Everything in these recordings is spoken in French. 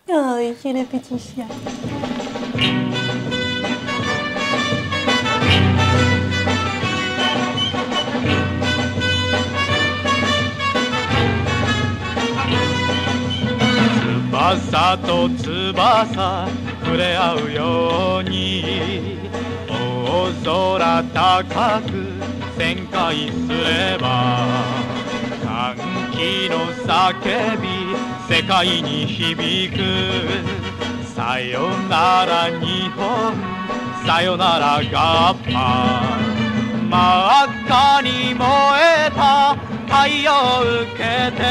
Oh oui, c'est le petit chien.翼と翼触れ合うように大空高く旋回すれば歓喜の叫び世界に響くさよなら日本さよならガッパ真っ赤に燃えた太陽受けて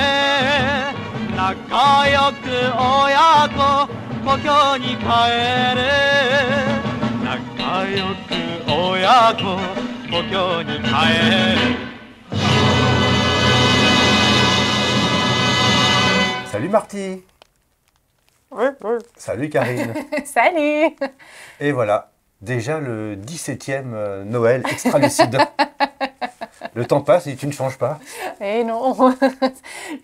仲良く親子故郷に帰る仲良く親子故郷に帰る Salut Marty. Salut Karine. Salut. Et voilà, déjà le 17e Noël extra-lucide. Le temps passe et tu ne changes pas. Eh non,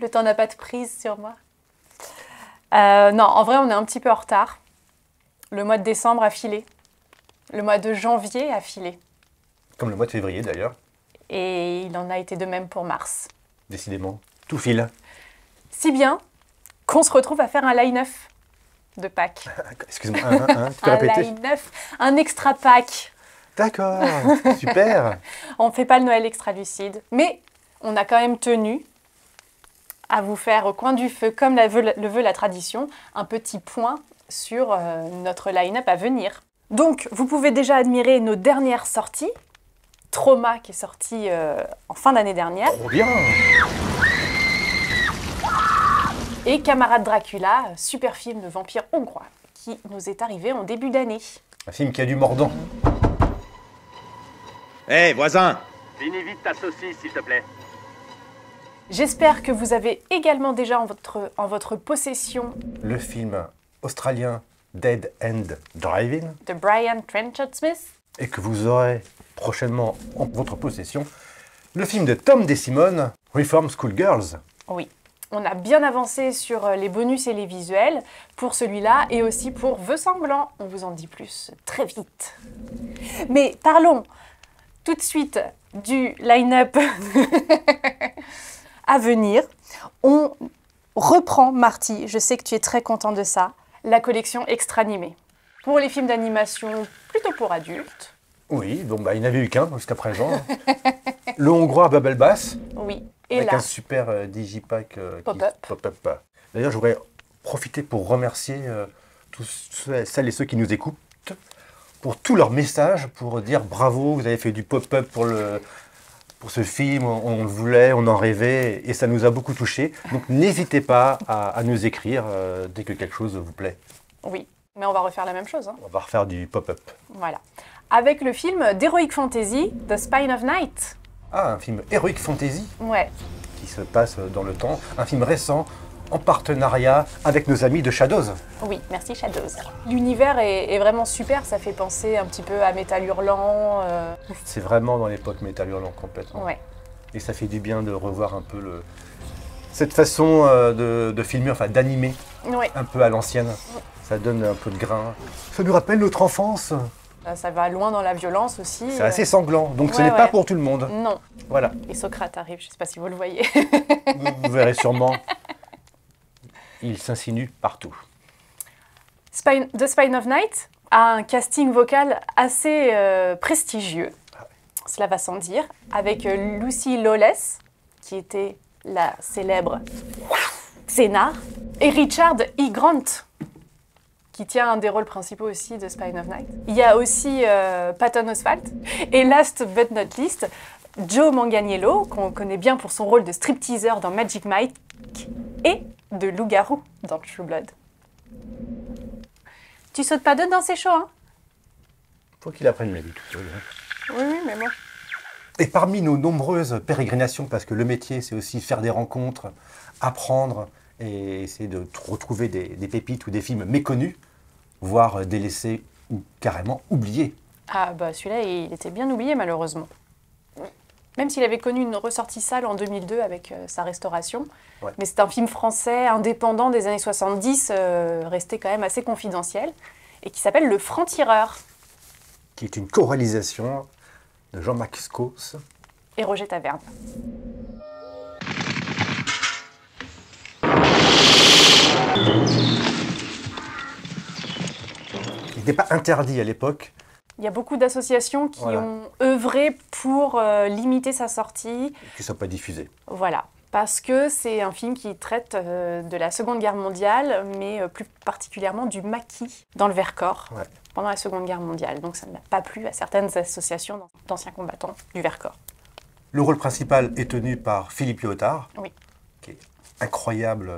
le temps n'a pas de prise sur moi. Non, en vrai, on est un petit peu en retard. Le mois de décembre a filé. Le mois de janvier a filé. Comme le mois de février d'ailleurs. Et il en a été de même pour mars. Décidément, tout file. Si bien qu'on se retrouve à faire un line-up de Pâques. Excuse-moi, tu peux Un répéter? line-up, un extra Pâques. D'accord, super. On ne fait pas le Noël extra lucide, mais on a quand même tenu à vous faire au coin du feu, comme le veut la tradition, un petit point sur notre line-up à venir. Donc, vous pouvez déjà admirer nos dernières sorties. Trauma, qui est sorti en fin d'année dernière. Trop bien. Et Camarade Dracula, super film de vampire hongrois, qui nous est arrivé en début d'année. Un film qui a du mordant. Hé, hey, voisin! Finis vite ta saucisse, s'il te plaît. J'espère que vous avez également déjà en votre possession Le film australien Dead End Driving. de Brian Trenchard Smith. Et que vous aurez prochainement en votre possession le film de Tom DeSimone, Reform School Girls. Oui, on a bien avancé sur les bonus et les visuels pour celui-là et aussi pour Vœux sanglants. On vous en dit plus très vite. Mais parlons tout de suite du line-up à venir. On reprend, Marty, je sais que tu es très content de ça, la collection extra animée. Pour les films d'animation plutôt pour adultes. Oui, bon bah il n'y en avait eu qu'un jusqu'à présent. Le hongrois Bubble Bass. Oui, et Avec là, un super digipack Pop-up. pop-up. D'ailleurs, je voudrais profiter pour remercier tous celles et ceux qui nous écoutent pour tous leurs messages, pour dire bravo, vous avez fait du pop-up pour ce film, on le voulait, on en rêvait, et ça nous a beaucoup touchés. Donc n'hésitez pas à nous écrire dès que quelque chose vous plaît. oui, mais on va refaire la même chose. Hein. On va refaire du pop-up. Voilà. Avec le film d'Heroic Fantasy, The Spine of Night. Ah, un film Heroic Fantasy Ouais, qui se passe dans le temps, un film récent en partenariat avec nos amis de Shadows. oui, merci Shadows. L'univers est vraiment super, ça fait penser un petit peu à Métal Hurlant. C'est vraiment dans l'époque Métal Hurlant complètement. Ouais, Et ça fait du bien de revoir un peu cette façon de filmer, enfin d'animer, ouais. un peu à l'ancienne. Ça donne un peu de grain. Ça nous rappelle notre enfance. Ça va loin dans la violence aussi. C'est assez sanglant, donc ce Ouais, n'est pas ouais. pour tout le monde. Non. Voilà, Et Socrate arrive, je ne sais pas si vous le voyez. vous verrez sûrement. Il s'insinue partout. The Spine of Night a un casting vocal assez prestigieux, cela va sans dire, avec Lucy Lawless, qui était la célèbre Xena, et Richard E. Grant, qui tient un des rôles principaux aussi de Spine of Night. Il y a aussi Patton Oswalt, et last but not least, Joe Manganiello, qu'on connaît bien pour son rôle de stripteaser dans Magic Mike, et de loup-garou dans True Blood. Tu sautes pas dedans, c'est chaud, hein? Faut qu'il apprenne la vie tout seul. Hein. Oui, mais bon. Et parmi nos nombreuses pérégrinations, parce que le métier, c'est aussi faire des rencontres, apprendre et essayer de retrouver des pépites ou des films méconnus, voire délaissés ou carrément oubliés. Ah bah celui-là, il était bien oublié malheureusement. Même s'il avait connu une ressortie salle en 2002 avec sa restauration. Ouais. Mais c'est un film français indépendant des années 70, resté quand même assez confidentiel, et qui s'appelle Le Franc-Tireur. Qui est une co-réalisation de Jean-Max Cos. Et Roger Taverne. Il n'était pas interdit à l'époque. Il y a beaucoup d'associations qui Voilà. ont œuvré pour limiter sa sortie. Qu'il ne soit pas diffusé. Voilà. Parce que c'est un film qui traite de la Seconde Guerre mondiale, mais plus particulièrement du maquis dans le Vercors Ouais. pendant la Seconde Guerre mondiale. Donc ça n'a pas plu à certaines associations d'anciens combattants du Vercors. Le rôle principal est tenu par Philippe Léotard, Oui. qui est incroyable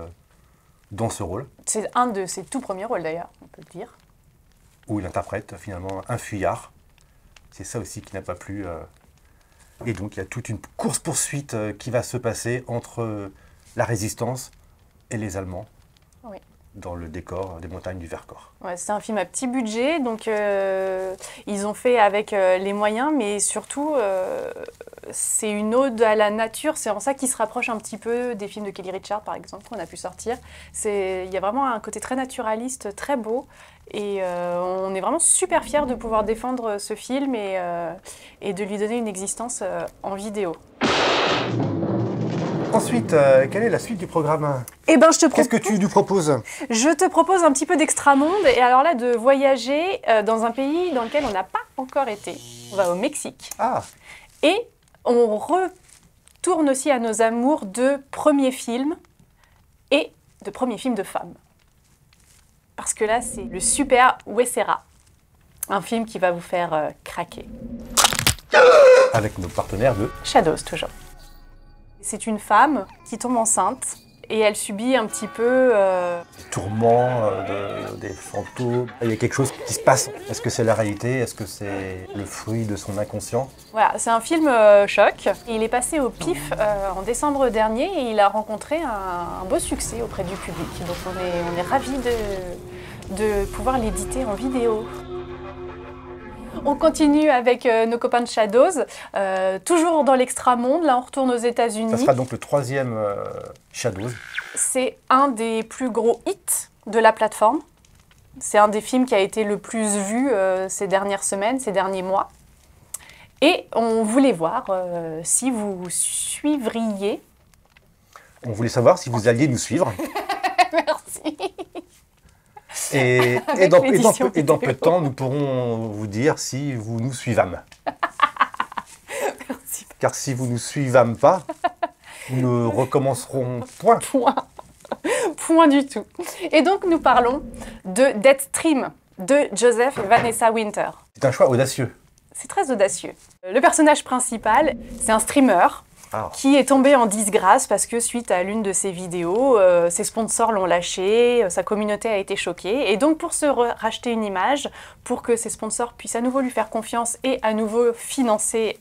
dans ce rôle, C'est un de ses tout premiers rôles d'ailleurs, on peut le dire. où il interprète finalement un fuyard. C'est ça aussi qui n'a pas plu. Et donc il y a toute une course-poursuite qui va se passer entre la résistance et les Allemands Oui. dans le décor des montagnes du Vercors. Ouais, c'est un film à petit budget, donc ils ont fait avec les moyens, mais surtout c'est une ode à la nature. C'est en ça qu'il se rapproche un petit peu des films de Kelly Richard, par exemple, qu'on a pu sortir. Il y a vraiment un côté très naturaliste, très beau, et on est vraiment super fiers de pouvoir défendre ce film et de lui donner une existence en vidéo. Ensuite, quelle est la suite du programme? Eh ben, je Qu'est-ce que tu nous proposes? te propose un petit peu d'extramonde, et alors là, de voyager dans un pays dans lequel on n'a pas encore été. On va au Mexique. Ah, Et on retourne aussi à nos amours de premiers films et de premiers films de femmes. Parce que là, c'est le super Huesera, un film qui va vous faire craquer. avec nos partenaires de... Shadows, toujours. C'est une femme qui tombe enceinte et elle subit un petit peu... tourments, des fantômes. Il y a quelque chose qui se passe. Est-ce que c'est la réalité? Est-ce que c'est le fruit de son inconscient? Voilà, c'est un film choc. Il est passé au PIF en décembre dernier et il a rencontré un beau succès auprès du public. Donc on est ravis de pouvoir l'éditer en vidéo. On continue avec nos copains de Shadows, toujours dans l'extra-monde. Là, on retourne aux Ça États-Unis. sera donc le troisième Shadows. C'est un des plus gros hits de la plateforme. C'est un des films qui a été le plus vu ces dernières semaines, ces derniers mois. Et on voulait voir si vous suivriez. On voulait savoir si vous alliez nous suivre. Merci. Et Avec dans l'édition peu de vidéo. temps, nous pourrons vous dire si vous nous suivâmes. Merci. Car si vous ne nous suivâmes pas, nous ne recommencerons point. Point du tout. Et donc, nous parlons de Deadstream de Joseph et Vanessa Winter. C'est un choix audacieux. C'est très audacieux. Le personnage principal, c'est un streamer Ah. qui est tombé en disgrâce parce que suite à l'une de ses vidéos, ses sponsors l'ont lâché, sa communauté a été choquée. Et donc pour se racheter une image, pour que ses sponsors puissent à nouveau lui faire confiance et à nouveau financer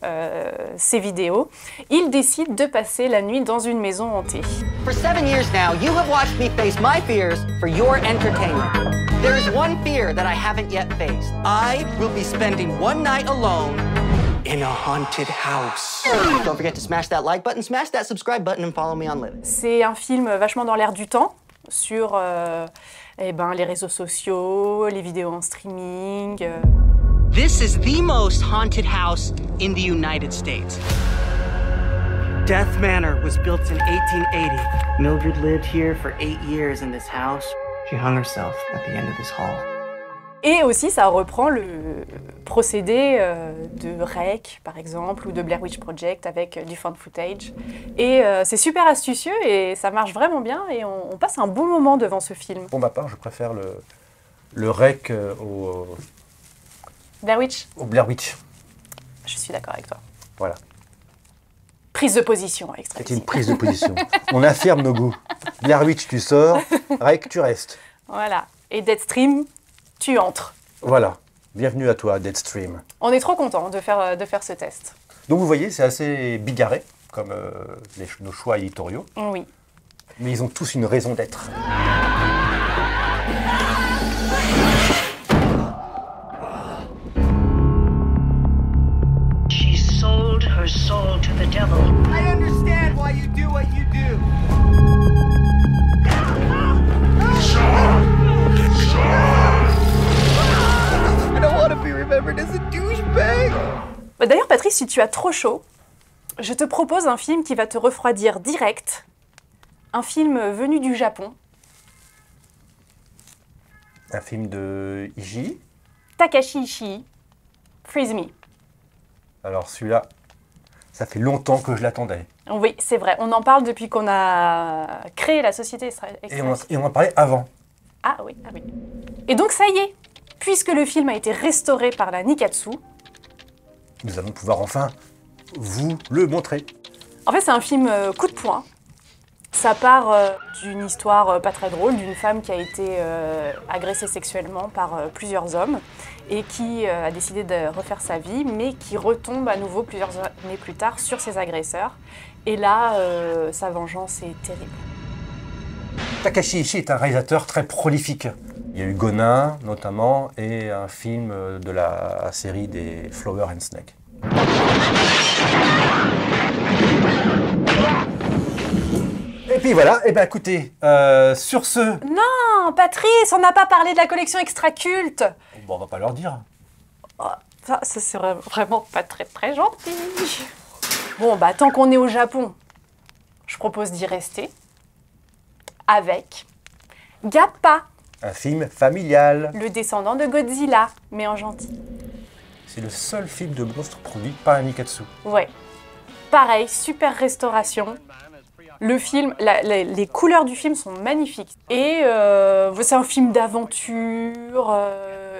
ses vidéos, il décide de passer la nuit dans une maison hantée. For 7 years now, you have watched me face my fears for your entertainment. There is one fear that I haven't yet faced. I will be spending one night alone in a haunted house. Don't forget to smash that like button, smash that subscribe button, and follow me on Live. C'est un film vachement dans l'air du temps, sur les réseaux sociaux, les vidéos en streaming. This is the most haunted house in the United States. Death Manor was built in 1880. Mildred lived here for 8 years in this house. She hung herself at the end of this hall. Et aussi, ça reprend le procédé de REC, par exemple, ou de Blair Witch Project avec du found footage. Et c'est super astucieux et ça marche vraiment bien et on passe un bon moment devant ce film. Pour ma part, je préfère le rec Blair Witch, au Blair Witch. je suis d'accord avec toi. Voilà. Prise de position extra. C'est une prise de position. On affirme nos goûts. Blair Witch, tu sors. Rec, tu restes. Voilà. Et Deadstream, tu entres. Voilà. Bienvenue à toi, Deadstream. On est trop contents de faire ce test. Donc vous voyez, c'est assez bigarré, comme nos choix éditoriaux. Oui. Mais ils ont tous une raison d'être. She sold her her soul to the devil. I understand why you do what you do. I don't want to be remembered as a douchebag. D'ailleurs, Patrice, si tu as trop chaud, je te propose un film qui va te refroidir direct. Un film venu du Japon. Un film de Ishii. Takashi Ishii, Freeze Me. Alors celui-là, ça fait longtemps que je l'attendais. Oui, c'est vrai. On en parle depuis qu'on a créé la société Et on en parlait avant. Ah oui, ah oui. Et donc ça y est, puisque le film a été restauré par la Nikatsu, Nous allons pouvoir enfin vous le montrer. en fait c'est un film coup de poing. Ça part d'une histoire pas très drôle, d'une femme qui a été agressée sexuellement par plusieurs hommes et qui a décidé de refaire sa vie, mais qui retombe à nouveau plusieurs années plus tard sur ses agresseurs. Et là, sa vengeance est terrible. Takashi Ishii est un réalisateur très prolifique. Il y a eu Gonin, notamment, et un film de la série des Flower and Snake. Et puis voilà, et bien écoutez, sur ce... Non, Patrice, on n'a pas parlé de la collection extra culte. Bon, on va pas leur dire. Oh, ça c'est vraiment pas très très gentil. Bon, bah tant qu'on est au Japon, je propose d'y rester avec Gappa, Un film familial. le descendant de Godzilla, mais en gentil. C'est le seul film de monstre produit par la Nikatsu. Ouais. Pareil, super restauration. Le film, les couleurs du film sont magnifiques. Et c'est un film d'aventure,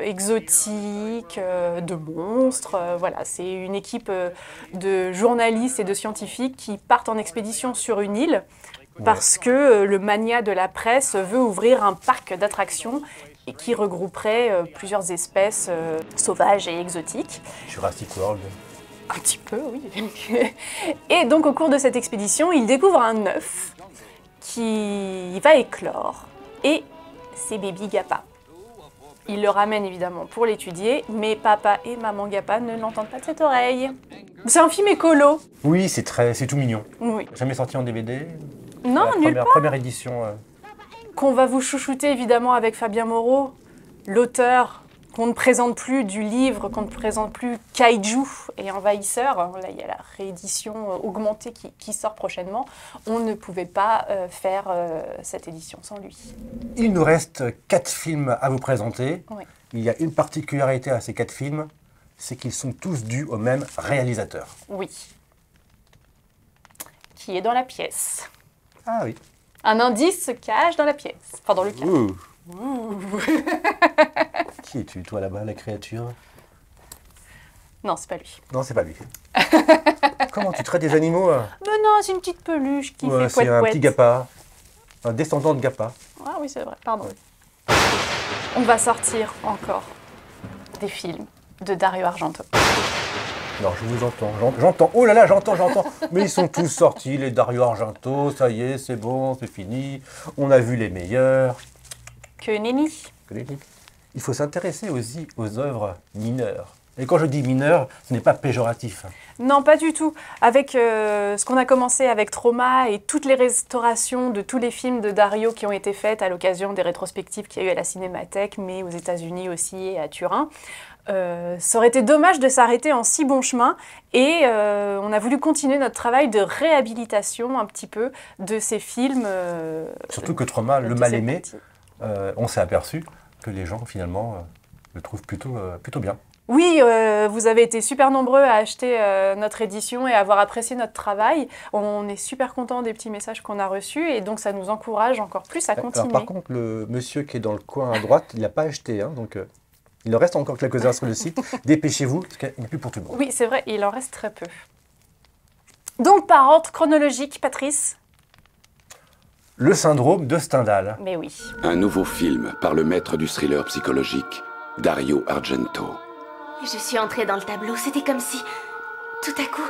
exotique, de monstres. Voilà, c'est une équipe de journalistes et de scientifiques qui partent en expédition sur une île parce que le mania de la presse veut ouvrir un parc d'attractions et qui regrouperait plusieurs espèces sauvages et exotiques. Jurassic World. Un petit peu, oui. Et donc, au cours de cette expédition, il découvre un œuf qui va éclore. Et c'est Baby Gappa. Il le ramène évidemment pour l'étudier, mais papa et maman Gappa ne l'entendent pas de cette oreille. C'est un film écolo. Oui, c'est tout mignon. Oui. Jamais sorti en DVD. Non, nulle part. Première édition. Qu'on va vous chouchouter évidemment avec Fabien Moreau, l'auteur qu'on ne présente plus du livre, qu'on ne présente plus Kaiju et Envahisseur. Là, il y a la réédition augmentée qui sort prochainement. On ne pouvait pas faire cette édition sans lui. Il nous reste 4 films à vous présenter. Oui. Il y a une particularité à ces 4 films, c'est qu'ils sont tous dus au même réalisateur. Oui. Qui est dans la pièce. Ah oui. Un indice se cache dans la pièce. Enfin, dans le cadre. Ouh. Qui es-tu, toi, là-bas, la créature? Non, c'est pas lui. Non, c'est pas lui. Comment tu traites des animaux? Mais non, c'est une petite peluche qui fait C'est un poète-poète. petit Gappa. Un descendant de Gappa. Ah oui, c'est vrai, pardon. On va sortir encore des films de Dario Argento. Non, je vous entends. J'entends. Oh là là, j'entends. Mais ils sont tous sortis, les Dario Argento. Ça y est, c'est bon, c'est fini. On a vu les meilleurs. Que nenni. Il faut s'intéresser aussi aux œuvres mineures. Et quand je dis mineures, ce n'est pas péjoratif. Non, pas du tout. Avec ce qu'on a commencé avec Trauma et toutes les restaurations de tous les films de Dario qui ont été faites à l'occasion des rétrospectives qu'il y a eu à la Cinémathèque, mais aux États-Unis aussi et à Turin, ça aurait été dommage de s'arrêter en si bon chemin. Et on a voulu continuer notre travail de réhabilitation un petit peu de ces films. Surtout que Trauma, le mal aimé, on s'est aperçu que les gens finalement le trouvent plutôt bien. Oui, vous avez été super nombreux à acheter notre édition et à avoir apprécié notre travail. On est super contents des petits messages qu'on a reçus et donc ça nous encourage encore plus à continuer. Alors, par contre, le monsieur qui est dans le coin à droite, il n'a pas acheté, hein, donc il en reste encore quelques-uns sur le site. Dépêchez-vous, parce qu'il n'y a plus pour tout le monde. Oui, c'est vrai, il en reste très peu. Donc par ordre chronologique, Patrice? Le syndrome de Stendhal. Mais oui. Un nouveau film par le maître du thriller psychologique, Dario Argento. Je suis entrée dans le tableau, c'était comme si, tout à coup,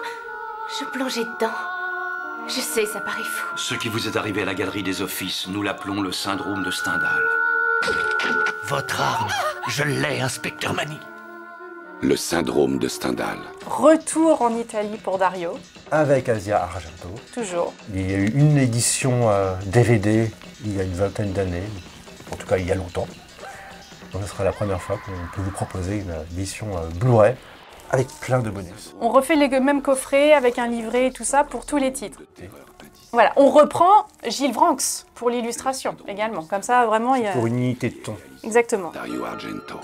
je plongeais dedans. Je sais, ça paraît fou. Ce qui vous est arrivé à la Galerie des Offices, nous l'appelons le syndrome de Stendhal. Votre arme, je l'ai, inspecteur Manny. Le syndrome de Stendhal. Retour en Italie pour Dario, Avec Asia Argento. toujours. Il y a eu une édition DVD il y a une vingtaine d'années, en tout cas il y a longtemps. Donc ce sera la première fois qu'on peut vous proposer une édition Blu-ray avec plein de bonus. On refait les mêmes coffrets avec un livret et tout ça pour tous les titres. Voilà, on reprend Gilles Vranx pour l'illustration également. Comme ça, vraiment, il y a... Pour une unité de ton. Exactement. Dario Argento.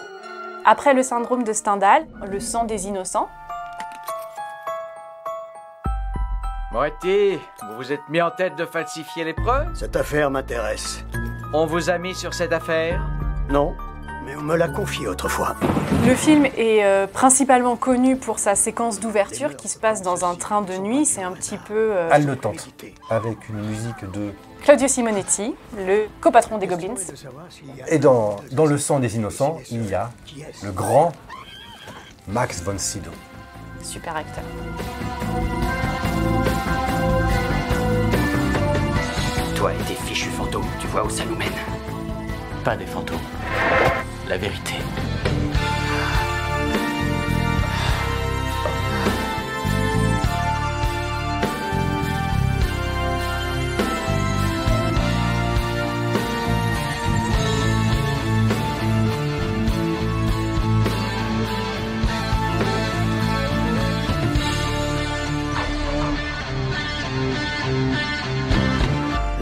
Après le syndrome de Stendhal, le sang des innocents. Moretti, vous vous êtes mis en tête de falsifier les preuves? Cette affaire m'intéresse. On vous a mis sur cette affaire? Non, mais on me l'a confié autrefois. Le film est principalement connu pour sa séquence d'ouverture qui se passe dans un train de nuit. C'est un petit peu... Haletante, avec une musique de... Claudio Simonetti, le copatron des Goblins. Et dans Le sang des innocents, il y a le grand Max von Sydow. Super acteur. Toi et tes fichus fantômes, tu vois où ça nous mène? Pas des fantômes. La vérité.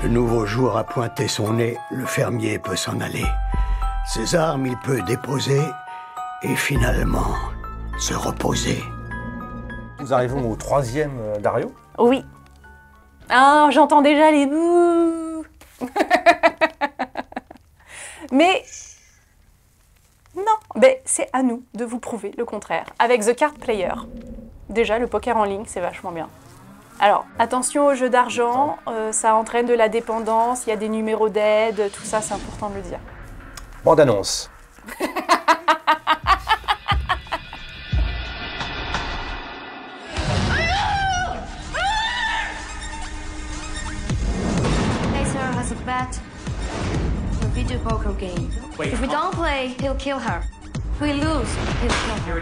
Le nouveau jour a pointé son nez, le fermier peut s'en aller. Ses armes, il peut déposer et finalement se reposer. Nous arrivons au troisième Dario. Oui. Ah, j'entends déjà les bouh. Mais non, mais c'est à nous de vous prouver le contraire. Avec The Card Player. Déjà, le poker en ligne, c'est vachement bien. Alors, attention aux jeux d'argent, ça entraîne de la dépendance, il y a des numéros d'aide, tout ça, c'est important de le dire. Bande annonce. Laser has a bet. A video poker game. If we don't play, he'll kill her. If we lose, he'll kill her.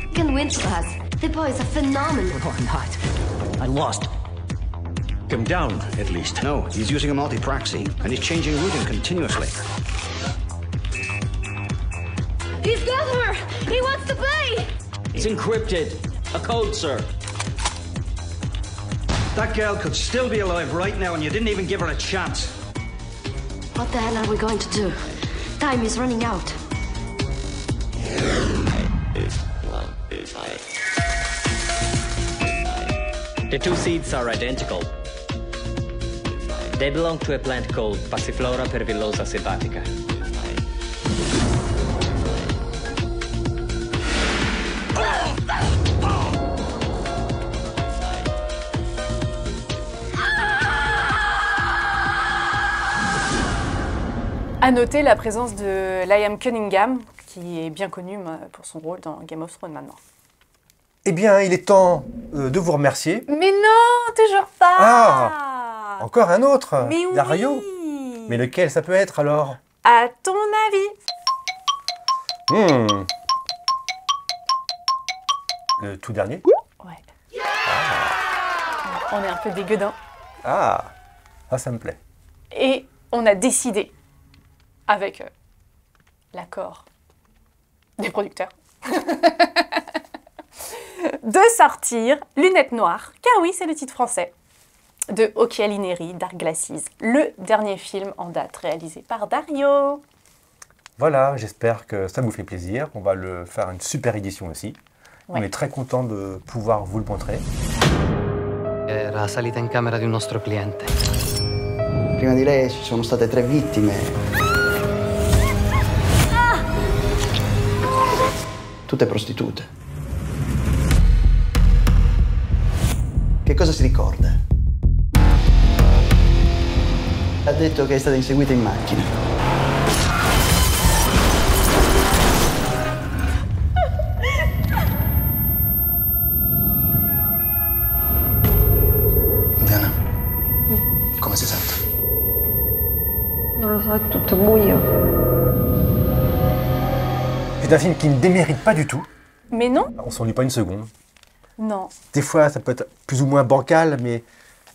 You can win for us. The boy is a phenomenon. No, I'm not. I lost. Come down, at least. No, he's using a multi-proxy, and he's changing routing continuously. He's got her! He wants to play! It's encrypted. A code, sir. That girl could still be alive right now, and you didn't even give her a chance. What the hell are we going to do? Time is running out. The two seeds are identical. They belong to a plant called Passiflora pervillosa selvatica. À noter la présence de Liam Cunningham, qui est bien connu pour son rôle dans Game of Thrones maintenant. Eh bien, il est temps de vous remercier. Mais non, toujours pas. Ah, encore un autre, mais oui. Dario. Mais lequel ça peut être alors? À ton avis? Le tout dernier? Ouais. On est un peu dégueudin. Ah, ça me plaît. Et on a décidé, avec l'accord des producteurs, de sortir Lunettes Noires, car oui, c'est le titre français, de Occhiali Neri, Dark Glasses, le dernier film en date réalisé par Dario. Voilà, j'espère que ça vous fait plaisir. On va le faire une super édition aussi. Ouais. On est très content de pouvoir vous le montrer. Era salita in camera di un nostro cliente. Prima di lei ci sono state 3 vittime. Tutte prostitute. Che cosa si ricorda? Ha detto che è stata inseguita in macchina. Diana, come si sente? è tutto buio. C'est un film qui ne démérite pas du tout. Mais non. On s'ennuie pas une seconde. Non. Des fois, ça peut être plus ou moins bancal, mais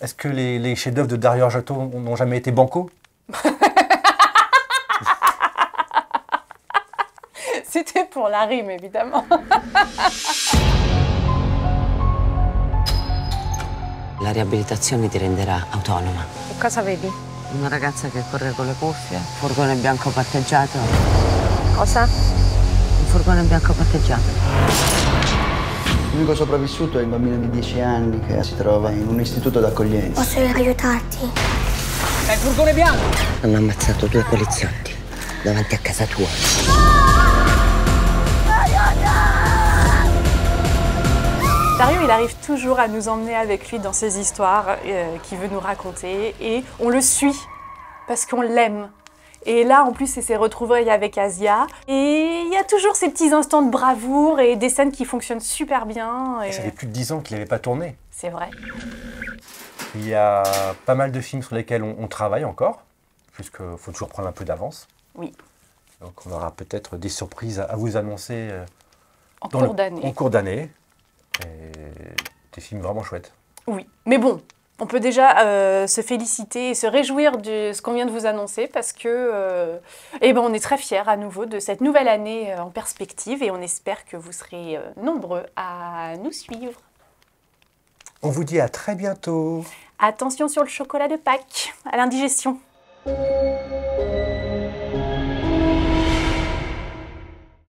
est-ce que les chefs-d'œuvre de Dario Argento n'ont jamais été bancaux? C'était pour la rime, évidemment. La riabilitazione ti renderà autonoma. E cosa vedi? Una ragazza che corre con le cuffie, furgone bianco patteggiato. Cosa? Un furgone bianco patteggiato. L'unico sopravvissuto è il bambino di 10 anni che si trova in un istituto d'accoglienza. Posso aiutarti? È il furgone bianco! Hanno ammazzato 2 poliziotti davanti a casa tua. Dario, il arrive toujours à nous emmener avec lui dans ces histoires qu'il veut nous raconter et on le suit parce qu'on l'aime. Et là, en plus, c'est ses retrouvailles avec Asia. Et il y a toujours ces petits instants de bravoure et des scènes qui fonctionnent super bien. Et ça fait plus de 10 ans qu'il n'avait pas tourné. C'est vrai. Il y a pas mal de films sur lesquels on travaille encore, puisqu'il faut toujours prendre un peu d'avance. Oui. Donc on aura peut-être des surprises à vous annoncer en cours d'année. En cours d'année. Des films vraiment chouettes. Oui, mais bon, on peut déjà se féliciter et se réjouir de ce qu'on vient de vous annoncer parce que on est très fiers à nouveau de cette nouvelle année en perspective et on espère que vous serez nombreux à nous suivre. On vous dit à très bientôt. Attention sur le chocolat de Pâques, à l'indigestion.